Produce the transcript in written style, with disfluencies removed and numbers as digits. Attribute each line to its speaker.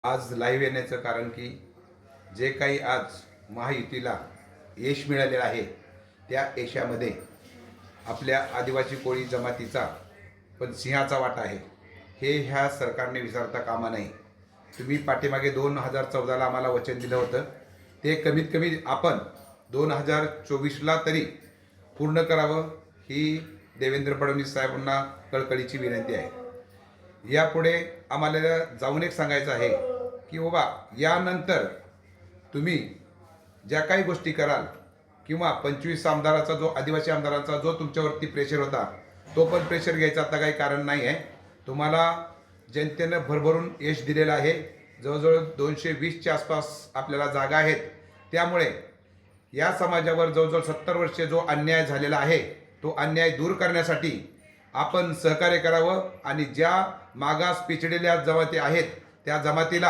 Speaker 1: आज लाईव्ह येण्याचं कारण की जे काही आज महायुतीला यश मिळालेलं आहे त्या यशामध्ये आपल्या आदिवासी कोळी जमातीचा पण सिंहाचा वाटा आहे हे ह्या सरकारने विसरता कामा नये. तुम्ही पाठीमागे 2014ला आम्हाला वचन दिलं होतं ते कमीत कमी आपण 2024ला तरी पूर्ण करावं ही देवेंद्र फडणवीस साहेबांना कळकळीची विनंती आहे. यापुढे आम्हाला जाऊन एक सांगायचं आहे की बाबा यानंतर तुम्ही ज्या काही गोष्टी कराल किंवा 25 आमदाराचा जो आदिवासी आमदारांचा जो तुमच्यावरती प्रेशर होता तो पण प्रेशर घ्यायचं आता काही कारण नाही आहे. तुम्हाला जनतेनं भरभरून यश दिलेलं आहे. जवळजवळ 220च्या आसपास आपल्याला जागा आहेत. त्यामुळे या समाजावर जवळजवळ 70 वर्षे जो अन्याय झालेला आहे तो अन्याय दूर करण्यासाठी आपण सहकार्य करावं आणि ज्या मागास पिछडलेल्या जमाती आहेत त्या जमातीला